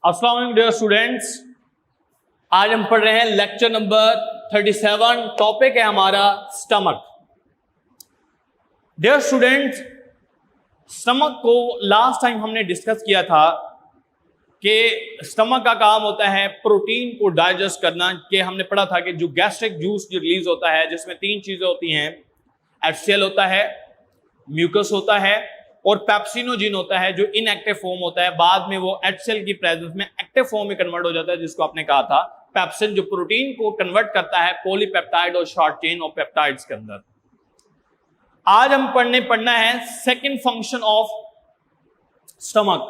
अस्सलाम वालेकुम dear students, आज हम पढ़ रहे हैं लेक्चर नंबर 37। टॉपिक है हमारा स्टमक। डियर स्टूडेंट्स, स्टमक को लास्ट टाइम हमने डिस्कस किया था कि स्टमक का काम होता है प्रोटीन को डाइजेस्ट करना। कि हमने पढ़ा था कि जो गैस्ट्रिक जूस जो रिलीज होता है जिसमें तीन चीजें होती हैं, एचसीएल होता है, म्यूकस होता है और पेप्सिनोजिन होता है जो इनएक्टिव फॉर्म होता है। बाद में वो एचसीएल की प्रेजेंस में एक्टिव फॉर्म में कन्वर्ट हो जाता है, जिसको आपने कहा था पेप्सिन, जो प्रोटीन को कन्वर्ट करता है पॉलीपेप्टाइड और शॉर्ट चेन ऑफ पेप्टाइड्स के अंदर। आज हम पढ़ना है सेकंड फंक्शन ऑफ स्टमक।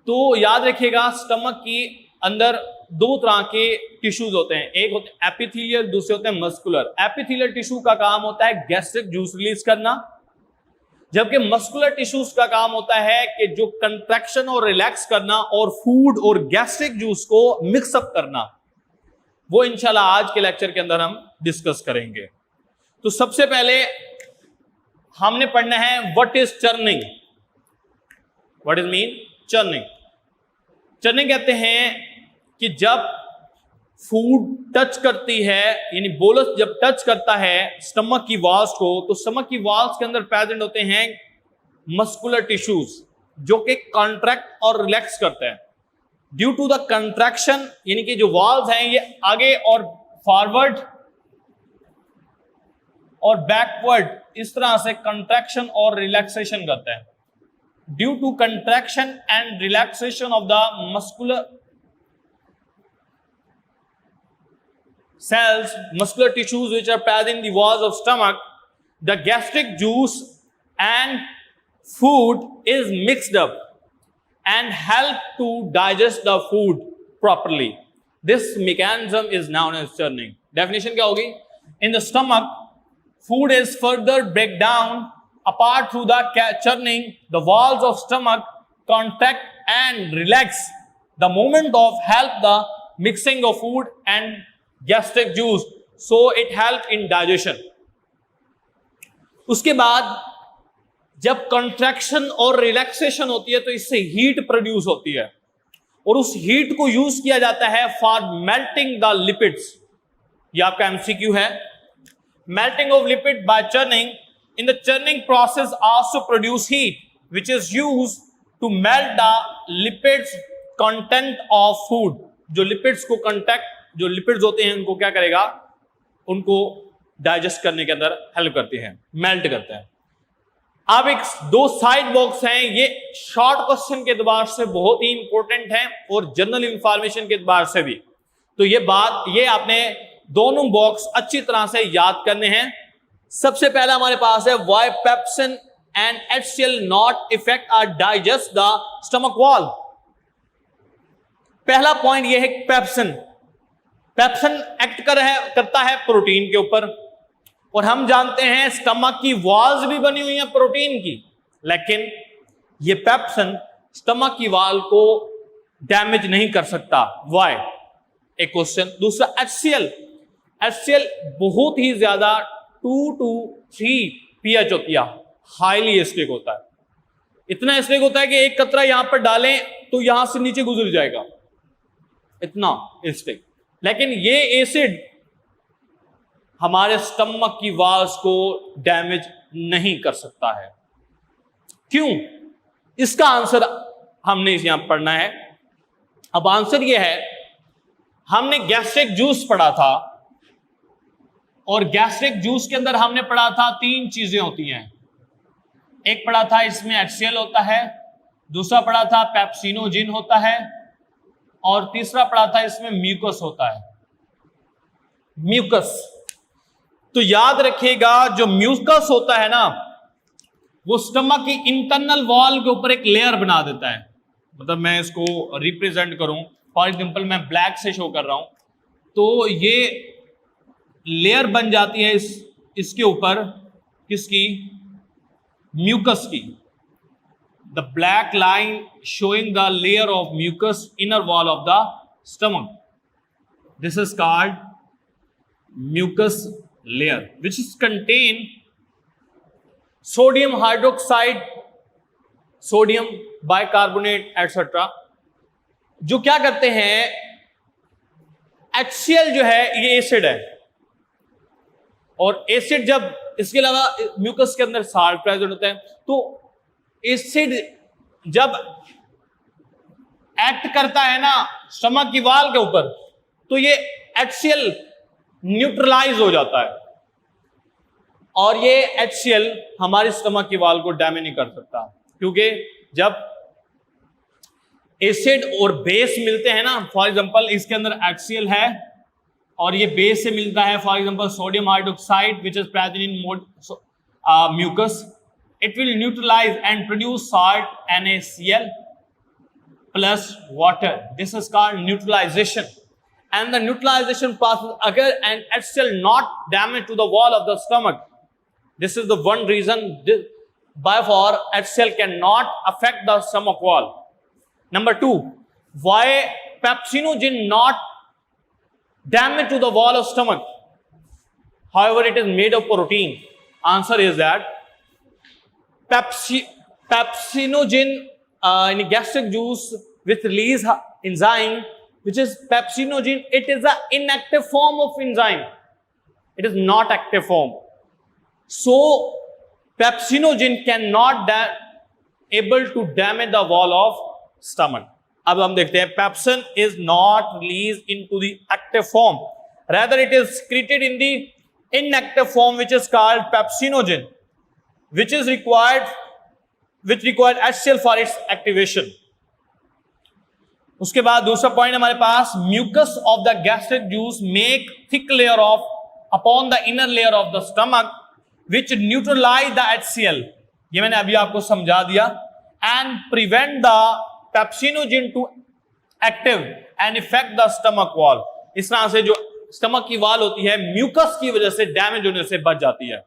तो याद रखिएगा, स्टमक की अंदर दो तरह के टिश्यूज होते हैं, एक होते हैं एपिथेलियल, दूसरे होते हैं मस्कुलर। एपिथेलियल टिश्यू का काम होता है गैस्ट्रिक जूस रिलीज करना, जबकि मस्कुलर टिश्यूज का काम होता है कि जो कंट्रैक्शन और रिलैक्स करना और फूड और गैस्ट्रिक जूस को मिक्सअप करना। वो इंशाल्लाह आज के लेक्चर के अंदर हम डिस्कस करेंगे। तो सबसे पहले हमने पढ़ना है what is churning. What is mean churning? Churning कहते हैं कि जब फूड टच करती है, यानी बोलस जब टच करता है स्टमक की वॉल्स को, तो स्टमक की वॉल्स के अंदर प्रेजेंट होते हैं मस्कुलर टिश्यूज जो कि कॉन्ट्रैक्ट और रिलैक्स करते हैं। ड्यू टू द कंट्रैक्शन, यानी कि जो वॉल्स हैं ये आगे और फॉरवर्ड और बैकवर्ड इस तरह से कंट्रैक्शन और रिलैक्सेशन करते हैं। Due to contraction and relaxation of the muscular cells, muscular tissues which are present in the walls of stomach, the gastric juice and food is mixed up and help to digest the food properly. This mechanism is known as churning. Definition क्या होगी? In the stomach, food is further break down apart through the churning. The walls of stomach contract and relax the moment of help the mixing of food and gastric juice, so it help in digestion. उसके बाद जब contraction और relaxation होती है तो इससे heat produce होती है और उस हीट को यूज किया जाता है फॉर मेल्टिंग द लिपिड्स। ये आपका एमसीक्यू है। Melting of lipid by churning. In the churning process also produce heat which is used to melt the lipids content of food. जो लिपिड्स को कंटेक्ट, जो लिपिड्स होते हैं उनको क्या करेगा, उनको डाइजेस्ट करने के अंदर हेल्प करती है, मेल्ट करते हैं। अब एक दो साइड बॉक्स हैं, ये शॉर्ट क्वेश्चन के एतबार से बहुत ही इंपॉर्टेंट है और जनरल इंफॉर्मेशन के एतबार से भी। तो ये आपने दोनों बॉक्स अच्छी तरह से याद करने हैं। सबसे पहला हमारे पास है why pepsin and HCL not effect or digest the stomach wall. पहला पॉइंट यह है पेप्सिन एक्ट करता है प्रोटीन के ऊपर, और हम जानते हैं स्टमक की वॉल्स भी बनी हुई है प्रोटीन की, लेकिन ये पेप्सिन स्टमक की वॉल को डैमेज नहीं कर सकता। व्हाई? एक क्वेश्चन। दूसरा एचसीएल बहुत ही ज्यादा 2 to 3 pH होती है, हाईली एसिडिक होता है। इतना एसिडिक होता है कि एक कतरा यहां पर डालें तो यहां से नीचे गुजर जाएगा, इतना एसिडिक। लेकिन ये एसिड हमारे स्टमक की वॉल्स को डैमेज नहीं कर सकता है। क्यों? इसका आंसर हमने यहां पढ़ना है। अब आंसर ये है, हमने गैस्ट्रिक जूस पढ़ा था और गैस्ट्रिक जूस के अंदर हमने पढ़ा था तीन चीजें होती हैं। एक पढ़ा था इसमें एचसीएल होता है, दूसरा पढ़ा था पेप्सिनोजिन होता है, और तीसरा पढ़ा था इसमें म्यूकस होता है। म्यूकस, तो याद रखिएगा जो म्यूकस होता है ना, वो स्टमक की इंटरनल वॉल के ऊपर एक लेयर बना देता है। मतलब मैं इसको रिप्रेजेंट करूं, फॉर एग्जांपल मैं ब्लैक से शो कर रहा हूं, तो ये लेयर बन जाती है इसके ऊपर, किसकी? म्यूकस की। The black line showing the layer of mucus inner wall of the stomach. This is called mucus layer, which is contain sodium hydroxide, sodium bicarbonate, etc. जो क्या करते हैं, HCl जो है ये एसिड है, और एसिड जब, इसके अलावा म्यूकस के अंदर साल्ट प्रेजेंट होता है, तो एसिड जब एक्ट करता है ना स्टमक की वॉल के ऊपर, तो ये HCl न्यूट्रलाइज हो जाता है, और ये HCl हमारी स्टमक की वॉल को डैमेज नहीं कर सकता, क्योंकि जब एसिड और बेस मिलते हैं ना, फॉर एग्जांपल इसके अंदर HCl है और ये बेस से मिलता है, for example sodium hydroxide which is present in mucus, it will neutralize and produce salt NaCl plus water. This is called neutralization. And the neutralization process, agar an HCl not damage to the wall of the stomach, this is the one reason by far HCl cannot affect the stomach wall. Number two, why pepsinogen not damage to the wall of stomach? However, it is made of protein. Answer is that pepsinogen in gastric juice which release enzyme which is pepsinogen, it is an inactive form of enzyme, it is not active form, so pepsinogen cannot able to damage the wall of stomach. अब हम देखते हैं, pepsin is not released into the active form, rather it is secreted in the inactive form which is called pepsinogen, which required HCl for its activation. उसके बाद दूसरा point हमारे पास, mucus of the gastric juice make thick layer of upon the inner layer of the stomach which neutralize the HCl, ये मैंने अभी आपको समझा दिया, and prevent the pepsinogen to active and effect the stomach wall. इस तरह से जो स्टमक की वॉल होती है म्यूकस की वजह से डैमेज होने से बच जाती है.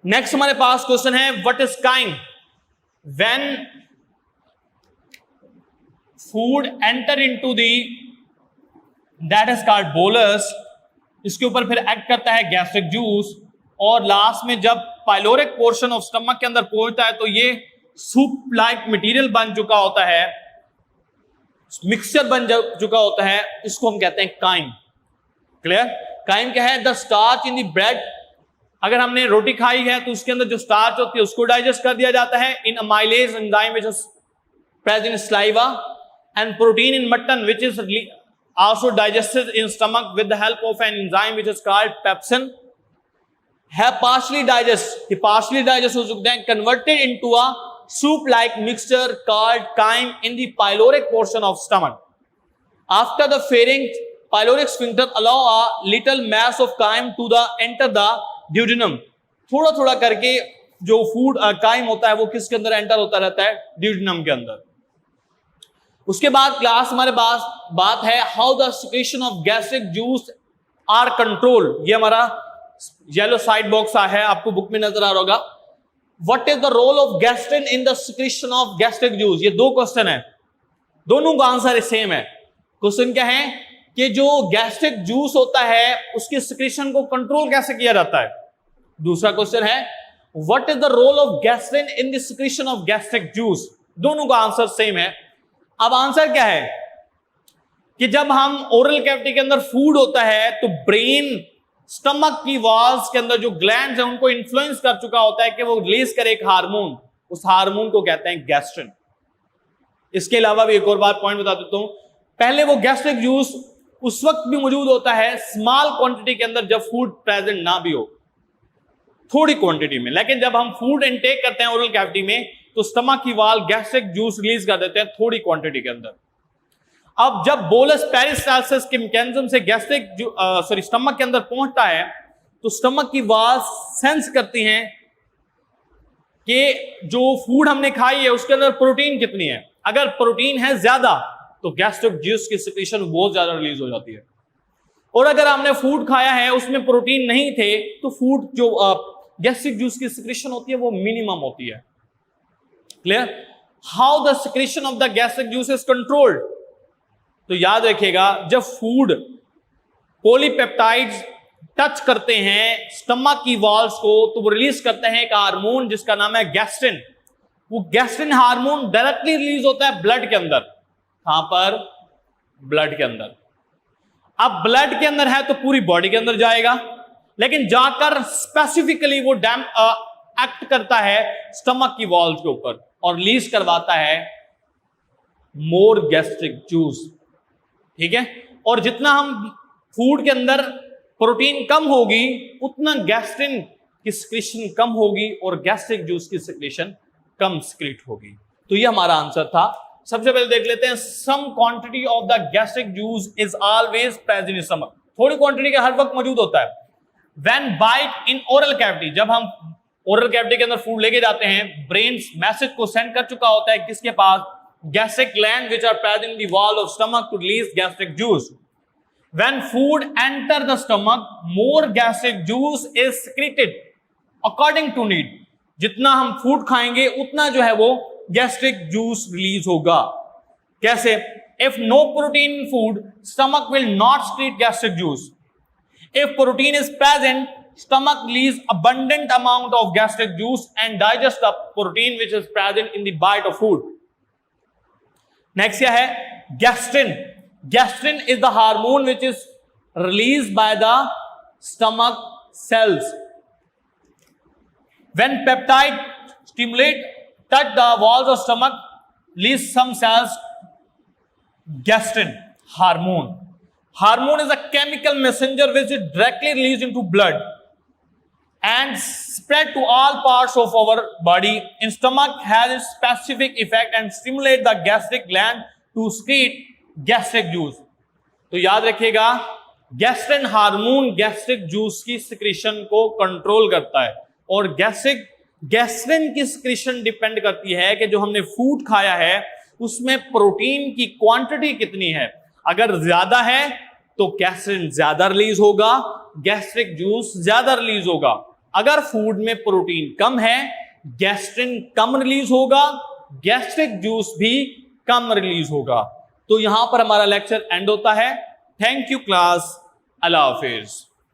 नेक्स्ट हमारे पास क्वेश्चन है, what is chyme when food enter into the that is called bolus. इसके ऊपर फिर एक्ट करता है गैस्ट्रिक जूस, और लास्ट में जब पाइलोरिक पोर्शन ऑफ स्टमक के अंदर पहुंचता है तो ये सूप लाइक मटेरियल बन चुका होता है, मिक्सचर बन चुका होता है, इसको हम कहते हैं काइम. क्लियर? काइम क्या है? The starch in the bread. अगर हमने रोटी खाई है तो उसके अंदर जो स्टार्च होती है उसको डाइजेस्ट कर दिया जाता है in amylase enzyme which is present in saliva, and protein in mutton which is also digested in stomach with the help of an enzyme which is called pepsin, have partially digest, ये partially digest हो चुके हैं, converted into a soup like mixture called chyme in the pyloric portion of stomach. After the pharynx, pyloric sphincter allow a little mass of chyme to enter the duodenum. थोड़ा थोड़ा करके जो food chyme होता है वो किसके अंदर enter होता रहता है? duodenum के अंदर. उसके बाद क्लास हमारे पास बात है how the secretion of gastric juice are controlled. ये हमारा येलो साइड बॉक्स है, आपको बुक में नजर आ रहा होगा. What is the role of gastrin in the secretion of gastric juice? ये दो क्वेश्चन है, दोनों का आंसर सेम है. क्वेश्चन क्या है कि जो गैस्ट्रिक जूस होता है उसकी सिक्रेशन को कंट्रोल कैसे किया जाता है. दूसरा क्वेश्चन है what is the role of gastrin in the secretion of gastric juice. दोनों का आंसर सेम है. अब आंसर क्या है कि जब हम ओरल कैविटी के अंदर फूड होता है तो ब्रेन स्टमक की वॉल्स के अंदर जो ग्लैंड्स हैं उनको इन्फ्लुएंस कर चुका होता है कि वो रिलीज करे एक हार्मोन, उस हार्मोन को कहते हैं गैस्ट्रिन. इसके अलावा भी एक और बात पॉइंट बता देता हूं, पहले वो गैस्ट्रिक जूस उस वक्त भी मौजूद होता है स्मॉल क्वांटिटी के अंदर जब फूड प्रेजेंट ना भी हो, थोड़ी क्वांटिटी में, लेकिन जब हम फूड इनटेक करते हैं ओरल कैविटी में तो स्टमक की वॉल गैस्ट्रिक जूस रिलीज कर देते हैं थोड़ी क्वांटिटी के अंदर. अब जब बोलस पेरिस्टालसिस के मैकेनिज्म से गैस्ट्रिक स्टमक के अंदर पहुंचता है तो स्टमक की वॉल सेंस करती हैं कि जो फूड हमने खाई है उसके अंदर प्रोटीन कितनी है. अगर प्रोटीन है ज्यादा तो गैस्ट्रिक जूस की सिक्रेशन बहुत ज्यादा रिलीज हो जाती है, और अगर हमने फूड खाया है उसमें प्रोटीन नहीं थे तो फूड जो गैस्ट्रिक जूस की सिक्रेशन होती है वो मिनिमम होती है. Clear? How the secretion of the gastric juice is controlled. तो याद रखिएगा, जब फूड पॉलीपेप्टाइड्स टच करते हैं स्टमक की वॉल्स को तो वो रिलीज करते हैं एक हार्मोन जिसका नाम है गैस्ट्रिन. वो गैस्ट्रिन हार्मोन डायरेक्टली रिलीज होता है ब्लड के अंदर. कहां पर? ब्लड के अंदर। अब ब्लड के अंदर है तो पूरी बॉडी के अंदर जाएगा, लेकिन जाकर स्पेसिफिकली वो एक्ट करता है स्टमक की वॉल के ऊपर और रिलीज करवाता है मोर गैस्ट्रिक जूस। ठीक है, और जितना हम फूड के अंदर प्रोटीन कम होगी उतना गैस्ट्रिन की सिक्रीशन कम होगी और गैस्ट्रिक जूस की सिक्रीशन कम सिक्रीट होगी। तो ये हमारा आंसर था। सबसे पहले देख लेते हैं, some quantity of the gastric juice is always present in stomach. थोड़ी क्वांटिटी का हर वक्त मौजूद होता है। When bite in oral cavity, जब हम ओरल कैविटी के अंदर फूड लेके जाते हैं, ब्रेन मैसेज को सेंड कर चुका होता है किसके पास? Gastric gland which are present in the wall of stomach to release gastric juice. When food enter the stomach, more gastric juice is secreted according to need. जितना हम फूड खाएंगे उतना जो है वो गैस्ट्रिक जूस रिलीज होगा। कैसे? If no protein in food, stomach will not secrete gastric juice. If protein is present, stomach release abundant amount of gastric juice and digest the protein which is present in the bite of food. Next क्या है? Gastrin. Gastrin is the hormone which is released by the stomach cells. When peptide stimulate touch the walls of stomach, release some cells. Gastrin hormone. Hormone is a chemical messenger which is directly released into blood and spread to all parts of our body. In stomach has a specific effect and stimulate the gastric gland to secrete gastric juice. तो याद रखिएगा, gastrin hormone gastric juice की secretion को control करता है और gastrin की secretion depend करती है कि जो हमने फूड खाया है उसमें प्रोटीन की क्वांटिटी कितनी है। अगर ज्यादा है तो गैस्ट्रिन ज्यादा रिलीज होगा, गैस्ट्रिक जूस ज्यादा रिलीज होगा। अगर फूड में प्रोटीन कम है, गैस्ट्रिन कम रिलीज होगा, गैस्ट्रिक जूस भी कम रिलीज होगा। तो यहां पर हमारा लेक्चर एंड होता है। Thank you class, Allah Hafiz.